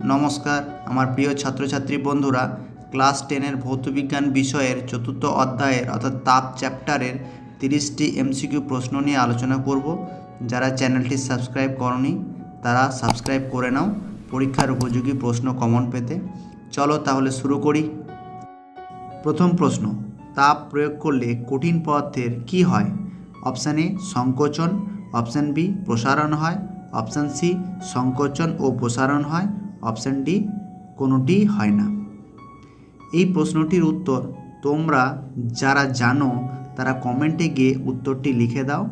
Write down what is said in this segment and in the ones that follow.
নমস্কার আমার প্রিয় ছাত্রছাত্রী বন্ধুরা, ক্লাস 10-এর ভৌতবিজ্ঞান বিষয়ের চতুর্থ অধ্যায়ের অর্থাৎ তাপ চ্যাপ্টারের 30টি এমসিকিউ প্রশ্ন নিয়ে আলোচনা করব। যারা চ্যানেলটি সাবস্ক্রাইব করনি তারা সাবস্ক্রাইব করে নাও পরীক্ষার উপযোগী প্রশ্ন কমন পেতে। চলো তাহলে শুরু করি। প্রথম প্রশ্ন, তাপ প্রয়োগ করলে কঠিন পদার্থের কী হয়? অপশান এ সংকোচন, অপশান বি প্রসারণ হয়, অপশান সি সংকোচন ও প্রসারণ হয়, অপশান ডি কোনোটি হয় না। এই প্রশ্নটির উত্তর তোমরা যারা জানো তারা কমেন্টে গিয়ে উত্তরটি লিখে দাও,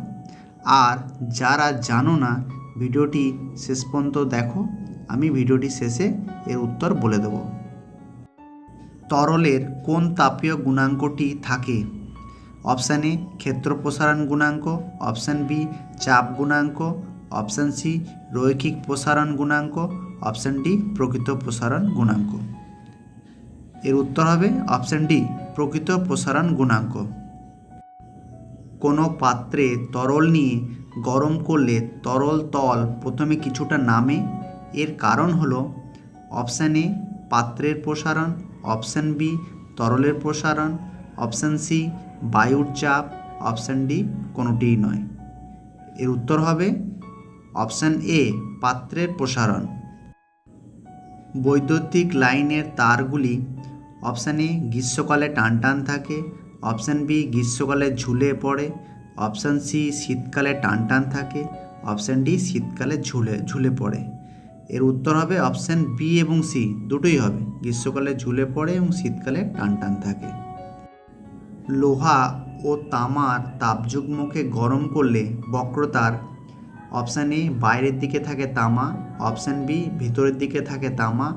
আর যারা জানো না ভিডিওটি শেষ পর্যন্ত দেখো, আমি ভিডিওটি শেষে এর উত্তর বলে দেব। তরলের কোন তাপীয় গুণাঙ্কটি থাকে? অপশান এ ক্ষেত্র প্রসারণ গুণাঙ্ক, অপশান বি চাপ গুণাঙ্ক, অপশান সি রৈখিক প্রসারণ গুণাঙ্ক, অপশান ডি প্রকৃত প্রসারণ গুণাঙ্ক। এর উত্তর হবে অপশান ডি প্রকৃত প্রসারণ গুণাঙ্ক। কোনো পাত্রে তরল নিয়ে গরম করলে তরল তল প্রথমে কিছুটা নামে, এর কারণ হলো অপশান এ পাত্রের প্রসারণ, অপশান বি তরলের প্রসারণ, অপশান সি বায়ুর চাপ, অপশান ডি কোনোটিই নয়। এর উত্তর হবে অপশান এ পাত্রের প্রসারণ। বৈদ্যুতিক লাইনের তারগুলি অপশান এ গ্রীষ্মকালে টান টান থাকে, অপশান বি গ্রীষ্মকালে ঝুলে পড়ে, অপশান সি শীতকালে টান টান থাকে, অপশান ডি শীতকালে ঝুলে পড়ে। এর উত্তর হবে অপশান বি এবং সি দুটোই হবে, গ্রীষ্মকালে ঝুলে পড়ে এবং শীতকালে টান টান থাকে। লোহা ও তামার তাপযুগ্মকে গরম করলে বক্রতার অপশান এ বাইরের দিকে থাকে তামা, অপশান বি ভিতরের দিকে থাকে তামা,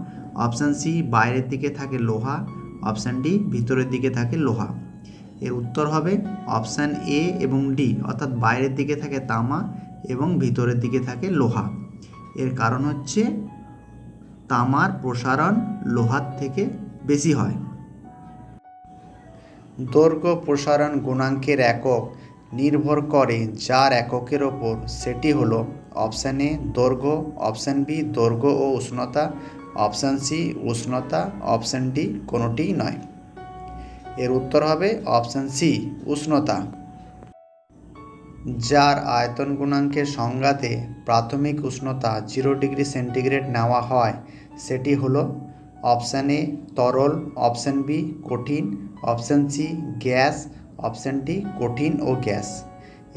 অপশান সি বাইরের দিকে থাকে লোহা, অপশান ডি ভিতরের দিকে থাকে লোহা। এর উত্তর হবে অপশান এ এবং ডি, অর্থাৎ বাইরের দিকে থাকে তামা এবং ভিতরের দিকে থাকে লোহা। এর কারণ হচ্ছে তামার প্রসারণ লোহার থেকে বেশি হয়। দৈর্ঘ্য প্রসারণ গুণাঙ্কের একক নির্ভর করে যার এককের ওপর, সেটি হলো অপশান এ দৈর্ঘ্য, অপশান বি দৈর্ঘ্য ও উষ্ণতা, অপশান সি উষ্ণতা, অপশান ডি কোনোটিই নয়। এর উত্তর হবে অপশান সি উষ্ণতা। যার আয়তন গুণাঙ্কের সংজ্ঞাতে প্রাথমিক উষ্ণতা 0 ডিগ্রি সেন্টিগ্রেড নেওয়া হয়, সেটি হলো অপশান এ তরল, অপশান বি কঠিন, option C gas, option D কঠিন ও গ্যাস।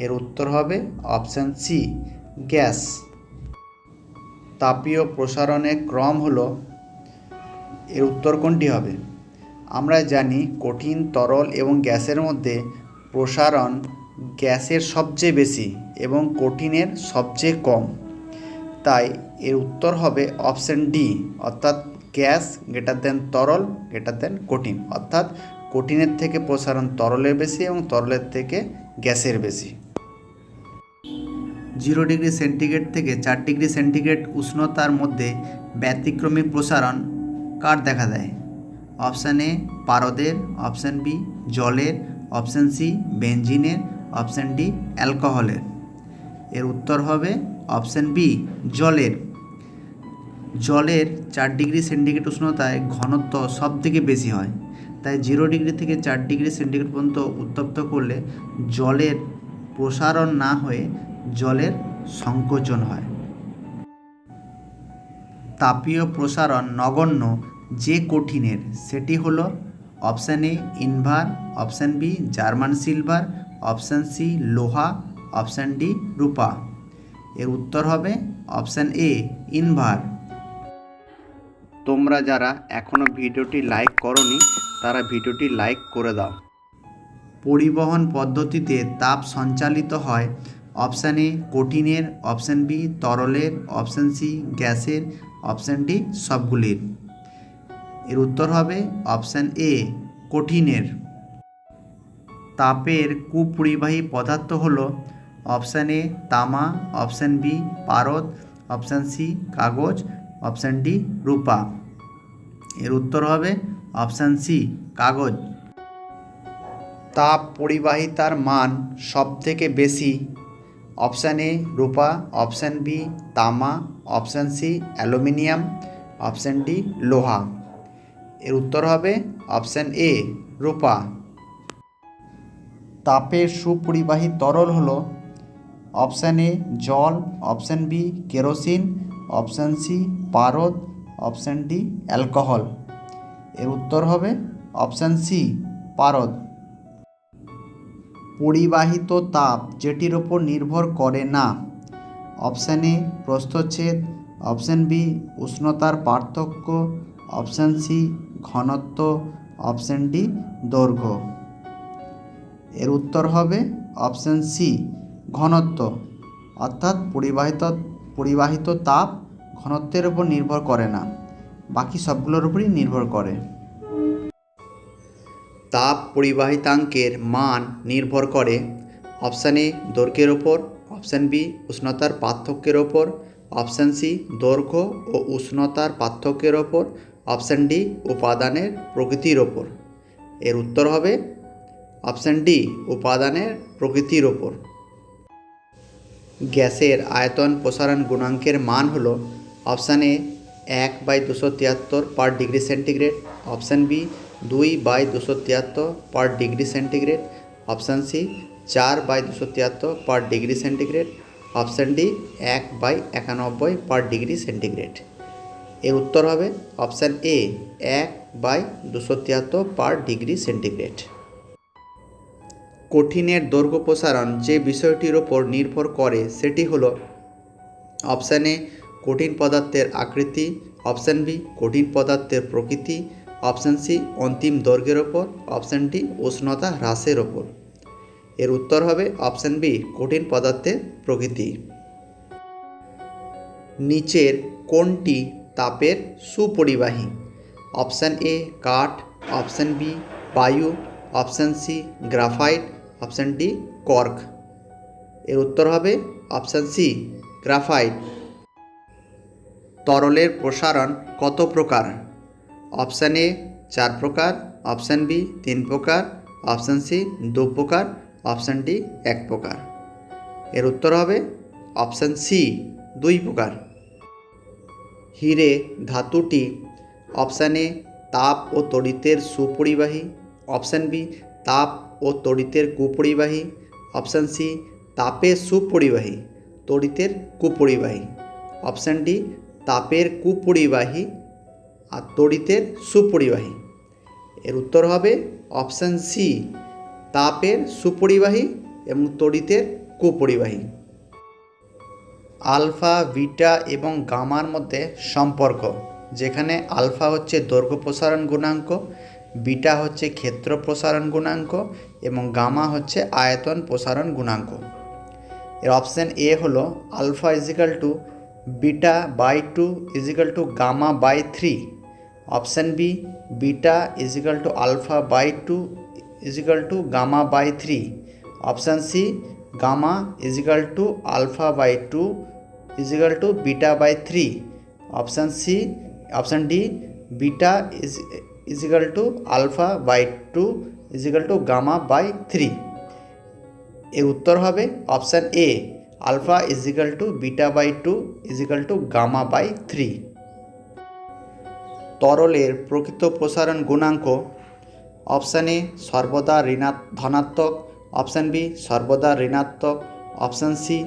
এর উত্তর হবে অপশান সি গ্যাস। তাপীয় প্রসারণের ক্রম হলো, এর উত্তর কোনটি হবে? আমরা জানি কঠিন, তরল এবং গ্যাসের মধ্যে প্রসারণ গ্যাসের সবচেয়ে বেশি এবং কঠিনের সবচেয়ে কম, তাই এর উত্তর হবে অপশান ডি, অর্থাৎ গ্যাস গ্রেটার দেন তরল গ্রেটার দেন কঠিন, অর্থাৎ কঠিনের থেকে প্রসারণ তরলের বেশি এবং তরলের থেকে গ্যাসের বেশি। 0 ডিগ্রি সেন্টিগ্রেড থেকে 4 ডিগ্রি সেন্টিগ্রেড উষ্ণতার মধ্যে ব্যতিক্রমী প্রসারণ কার দেখা দেয়? অপশান এ পারদের, অপশান বি জলের, অপশান সি বেঞ্জিনের, অপশান ডি অ্যালকোহলের। এর উত্তর হবে অপশান বি জলের। জলের 4 ডিগ্রি সেন্টিগ্রেড উষ্ণতায় ঘনত্ব সব থেকে বেশি হয়, তাই 0 ডিগ্রি থেকে 4 ডিগ্রি সেন্টিগ্রেড পর্যন্ত উত্তপ্ত করলে জলের প্রসারণ না হয়ে জলের সংকোচন হয়। তাপীয় প্রসারণ নগণ্য যে কঠিনের, সেটি হলো option A invar, option B German silver, option C লোহা, অপশান ডি রূপা। এর উত্তর হবে অপশান এ ইনভার। তোমরা যারা এখনও ভিডিওটি লাইক করনি তারা ভিডিওটি লাইক করে দাও। পরিবহন পদ্ধতিতে তাপ সঞ্চালিত হয় অপশান এ কঠিনের, অপশান বি তরলের, অপশান সি গ্যাসের, অপশান ডি সবগুলির। এর উত্তর হবে অপশান এ কঠিনের। তাপের কুপরিবাহী পদার্থ হলো অপশান এ তামা, অপশান বি পারদ, অপশান সি কাগজ, অপশান ডি রূপা। এর উত্তর হবে অপশান সি কাগজ। তাপ পরিবাহিতার মান সবথেকে বেশি অপশান এ রূপা, অপশান বি তামা, option C aluminium, option D লোহা। এর উত্তর হবে অপশান এ রূপা। তাপের সুপরিবাহী তরল হলো অপশান এ জল, option B kerosene, option C পারদ, অপশান ডি অ্যালকোহল। এর উত্তর হবে অপশান সি পারদ। পরিবাহিত তাপ যেটির ওপর নির্ভর করে না, অপশান এ প্রস্থচ্ছেদ, অপশান বি উষ্ণতার পার্থক্য, অপশান সি ঘনত্ব, অপশান ডি দৈর্ঘ্য। এর উত্তর হবে অপশান সি ঘনত্ব। অর্থাৎ পরিবাহিত তাপ ঘনত্বের উপর নির্ভর করে না, বাকি সবগুলোর উপরই নির্ভর করে। তাপ পরিবাহিতাঙ্কের মান নির্ভর করে অপশান এ দৈর্ঘ্যের ওপর, অপশান বি উষ্ণতার পার্থক্যের ওপর, অপশান সি দৈর্ঘ্য ও উষ্ণতার পার্থক্যের ওপর, অপশান ডি উপাদানের প্রকৃতির ওপর। এর উত্তর হবে অপশান ডি উপাদানের প্রকৃতির ওপর। গ্যাসের আয়তন প্রসারণ গুণাঙ্কের মান হলো option A 1/273 centigrade, option B 2/273 degree centigrade, option C 4/273 centigrade, option D 1/91 degree centigrade. এর উত্তর হবে অপশান এ 1/273 ডিগ্রি সেন্টিগ্রেড। কঠিনের দৈর্ঘ্য প্রসারণ যে বিষয়টির ওপর নির্ভর করে সেটি হলো অপশান এ কঠিন পদার্থের আকৃতি, অপশান বি কঠিন পদার্থের প্রকৃতি, অপশান সি অন্তিম দৈর্ঘ্যের ওপর, অপশান ডি উষ্ণতা হ্রাসের ওপর। এর উত্তর হবে অপশান বি কঠিন পদার্থের প্রকৃতি। নিচের কোনটি তাপের সুপরিবাহী? অপশান এ কাঠ, অপশান বি বায়ু, option C graphite, option D cork. এর উত্তর হবে অপশান সি গ্রাফাইট। তরলের প্রসারণ কত প্রকার? অপশান এ 4 প্রকার, অপশান বি 3 প্রকার, অপশান সি 2 প্রকার, অপশান ডি 1 প্রকার। এর উত্তর হবে অপশান সি 2 প্রকার। হিরে ধাতুটি অপশান এ তাপ ও তড়িতের সুপরিবাহী, অপশান বি তাপ ও তড়িতের কুপরিবাহী, অপশান সি তাপের সুপরিবাহী তড়িতের কুপরিবাহী, অপশান ডি তাপের কুপরিবাহী আর তড়িতের সুপরিবাহী। এর উত্তর হবে অপশান সি তাপের সুপরিবাহী এবং তড়িতের কুপরিবাহী। আলফা, বিটা এবং গামার মধ্যে সম্পর্ক, যেখানে আলফা হচ্ছে দৈর্ঘ্য প্রসারণ গুণাঙ্ক, বিটা হচ্ছে ক্ষেত্র প্রসারণ গুণাঙ্ক এবং গামা হচ্ছে আয়তন প্রসারণ গুণাঙ্ক। এর অপশান এ হলো alpha equal to beta by 2 equal to gamma by 3, option B beta equal to alpha by 2 equal to gamma by 3, option C gamma equal to alpha by 2 equal to beta by 3, option D beta equal to alpha by 2 equal to gamma by 3। এর উত্তর হবে option A alpha equal to beta by 2 equal to gamma by 3। তরলের প্রকৃত প্রসারণ গুণাঙ্ক option A সর্বদা ধনাত্মক, option B সর্বদা ঋণাত্মক, অপশান সি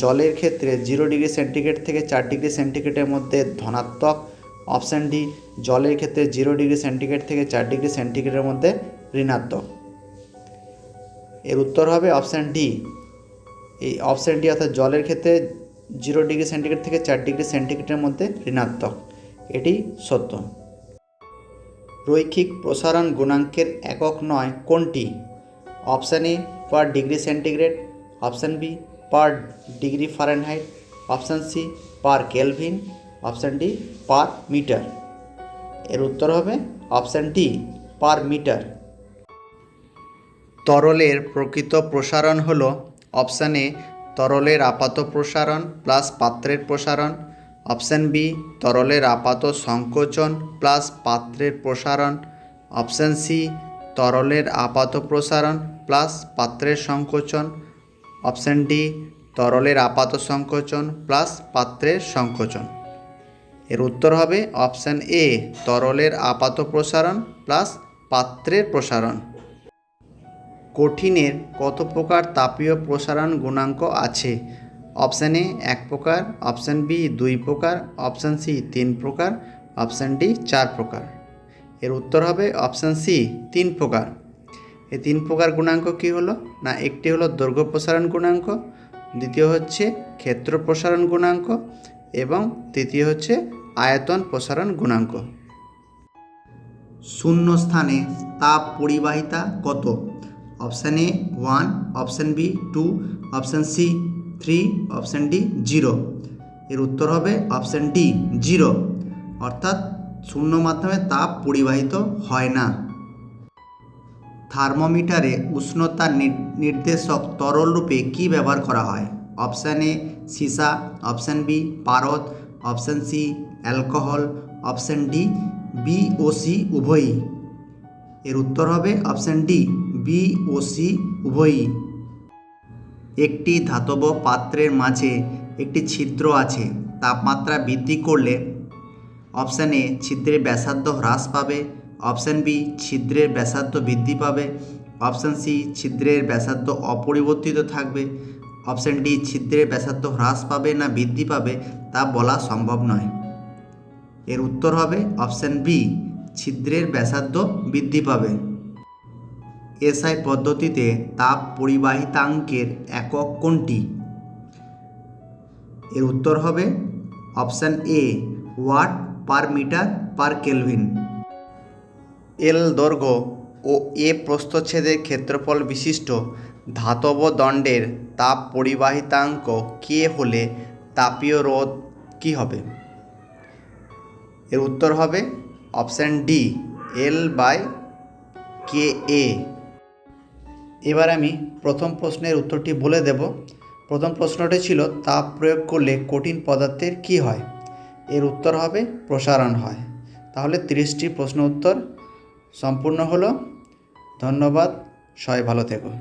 জলের ক্ষেত্রে 0 ডিগ্রি সেন্টিগ্রেড থেকে 4 ডিগ্রি সেন্টিগ্রেডের মধ্যে ধনাত্মক, অপশান ডি জলের ক্ষেত্রে 0 ডিগ্রি সেন্টিগ্রেড থেকে 4 ডিগ্রি সেন্টিগ্রেডের মধ্যে ঋণাত্মক। এর উত্তর হবে অপশান ডি। এই অপশান ডি অর্থাৎ জলের ক্ষেত্রে 0 ডিগ্রি সেন্টিগ্রেড থেকে 4 ডিগ্রি সেন্টিগ্রেডের মধ্যে ঋণাত্মক, এটি সত্য। রৈখিক প্রসারণ গুণাঙ্কের একক নয় কোনটি? Option A per degree centigrade, option B per degree Fahrenheit, option C per kelvin, option D per metre. এর উত্তর হবে অপশান ডি পার মিটার। তরলের প্রকৃত প্রসারণ হল অপশান এ তরলের আপাত প্রসারণ প্লাস পাত্রের প্রসারণ, অপশান বি তরলের আপাত সংকোচন প্লাস পাত্রের প্রসারণ, অপশান সি তরলের আপাত প্রসারণ প্লাস পাত্রের সংকোচন, অপশান ডি তরলের আপাত সংকোচন প্লাস পাত্রের সংকোচন। এর উত্তর হবে অপশান এ, তরলের আপাত প্রসারণ প্লাস পাত্রের প্রসারণ। কঠিনের কত প্রকার তাপীয় প্রসারণ গুণাঙ্ক আছে? অপশান এ 1 প্রকার, অপশান বি 2 প্রকার, অপশান সি 3 প্রকার, অপশান ডি 4 প্রকার। এর উত্তর হবে অপশান সি 3 প্রকার। এই 3 প্রকার গুণাঙ্ক কী হলো না, একটি হলো দৈর্ঘ্য প্রসারণ গুণাঙ্ক, দ্বিতীয় হচ্ছে ক্ষেত্র প্রসারণ গুণাঙ্ক এবং তৃতীয় হচ্ছে আয়তন প্রসারণ গুণাঙ্ক। শূন্য স্থানে তাপ পরিবাহিতা কত? Option A 1, option B 2, option C 3, option D 0। এর উত্তর হবে অপশান ডি 0, অর্থাৎ শূন্য মাধ্যমে তাপ পরিবাহিত হয় না। থার্মোমিটারে উষ্ণতা নির্দেশক তরল রূপে কী ব্যবহার করা হয়? অপশান এ সীসা, অপশান বি পারদ, option C alcohol, option D B ও সি উভয়ই। এর উত্তর হবে অপশান ডি বি ও সি উভয়ই। একটি ধাতব পাত্রের মাঝে একটি ছিদ্র আছে, তাপমাত্রা বৃদ্ধি করলে অপশান এ ছিদ্রের ব্যাসার্ধ হ্রাস পাবে, অপশান বি ছিদ্রের ব্যাসার্ধ বৃদ্ধি পাবে, অপশান সি ছিদ্রের ব্যাসার্ধ অপরিবর্তিত থাকবে, অপশান ডি ছিদ্রের ব্যাসার্ধ হ্রাস পাবে না বৃদ্ধি পাবে তা বলা সম্ভব নয়। এর উত্তর হবে অপশান বি ছিদ্রের ব্যাসার্ধ বৃদ্ধি পাবে। এসআই পদ্ধতিতে তাপ পরিবাহিতাঙ্কের একক কোনটি? এর উত্তর হবে option A watt per metre per kelvin. L দৈর্ঘ্য ও এ প্রস্থচ্ছেদের ক্ষেত্রফল বিশিষ্ট ধাতব দণ্ডের তাপ পরিবাহিতাঙ্ক কে হলে তাপীয় রোধ কী হবে? এর উত্তর হবে অপশান ডি L/Ka। এবার আমি প্রথম প্রশ্নের উত্তরটি বলে দেব। প্রথম প্রশ্নটি ছিল তাপ প্রয়োগ করলে কঠিন পদার্থের কী হয়? এর উত্তর হবে প্রসারণ হয়। তাহলে 30টি প্রশ্ন উত্তর সম্পূর্ণ হলো। ধন্যবাদ, সবাই ভালো থেকো।